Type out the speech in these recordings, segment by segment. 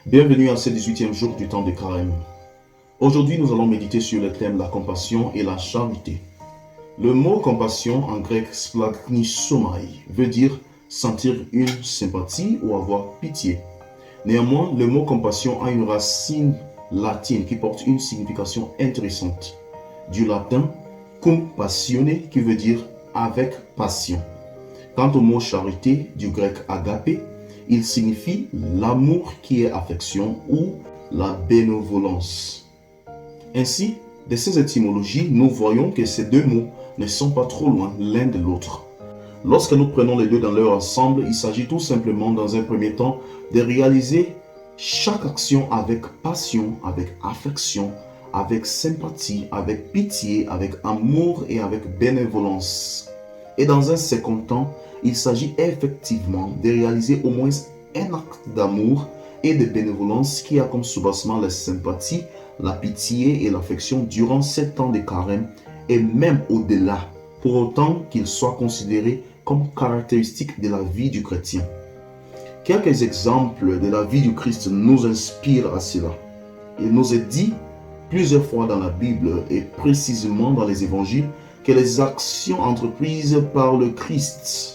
Bienvenue à ce 18e jour du temps de Carême. Aujourd'hui, nous allons méditer sur le thème la compassion et la charité. Le mot compassion en grec splagchnizomai veut dire sentir une sympathie ou avoir pitié. Néanmoins, le mot compassion a une racine latine qui porte une signification intéressante. Du latin cum passione qui veut dire avec passion. Quant au mot charité du grec agapé, il signifie l'amour qui est affection ou la bénévolence. Ainsi, de ces étymologies, nous voyons que ces deux mots ne sont pas trop loin l'un de l'autre. Lorsque nous prenons les deux dans leur ensemble, il s'agit tout simplement, dans un premier temps, de réaliser chaque action avec passion, avec affection, avec sympathie, avec pitié, avec amour et avec bénévolence. Et dans un second temps, il s'agit effectivement de réaliser au moins un acte d'amour et de bénévolence qui a comme soubassement la sympathie, la pitié et l'affection durant 7 temps de carême et même au-delà, pour autant qu'il soit considéré comme caractéristique de la vie du chrétien. Quelques exemples de la vie du Christ nous inspirent à cela. Il nous est dit plusieurs fois dans la Bible et précisément dans les évangiles que les actions entreprises par le Christ,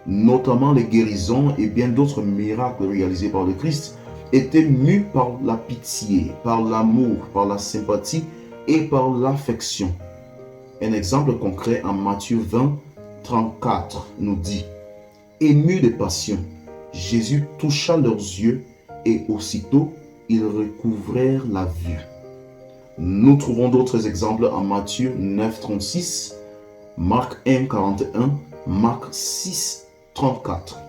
notamment les guérisons et bien d'autres miracles réalisés par le Christ, étaient mus par la pitié, par l'amour, par la sympathie et par l'affection. Un exemple concret en Matthieu 20, 34 nous dit « Ému de passion, Jésus toucha leurs yeux et aussitôt ils recouvrèrent la vue. » Nous trouvons d'autres exemples en Matthieu 9, 36, Marc 1, 41, Marc 6, 34.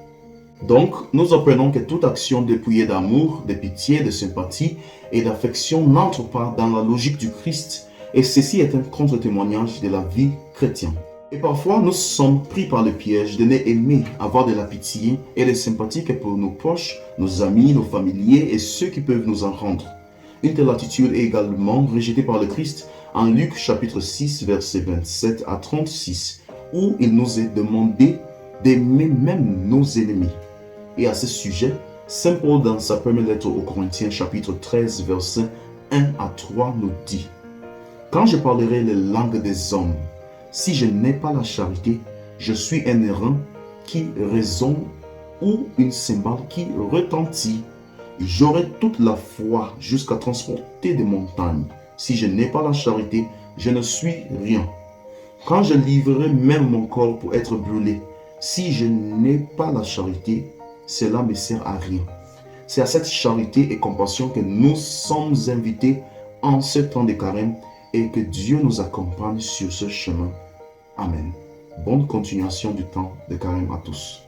Donc, nous apprenons que toute action dépouillée d'amour, de pitié, de sympathie et d'affection n'entre pas dans la logique du Christ, et ceci est un contre-témoignage de la vie chrétienne. Et parfois, nous sommes pris par le piège de n'aimer avoir de la pitié et de sympathie que pour nos proches, nos amis, nos familiers et ceux qui peuvent nous en rendre. Une telle attitude est également rejetée par le Christ en Luc chapitre 6, versets 27 à 36, où il nous est demandé d'aimer même nos ennemis. Et à ce sujet, Saint Paul dans sa première lettre aux Corinthiens chapitre 13, versets 1 à 3 nous dit « Quand je parlerai les langues des hommes, si je n'ai pas la charité, je suis un airain qui résonne ou une cymbale qui retentit. J'aurai toute la foi jusqu'à transporter des montagnes. Si je n'ai pas la charité, je ne suis rien. Quand je livrerai même mon corps pour être brûlé, si je n'ai pas la charité, cela ne me sert à rien. » C'est à cette charité et compassion que nous sommes invités en ce temps de carême et que Dieu nous accompagne sur ce chemin. Amen. Bonne continuation du temps de carême à tous.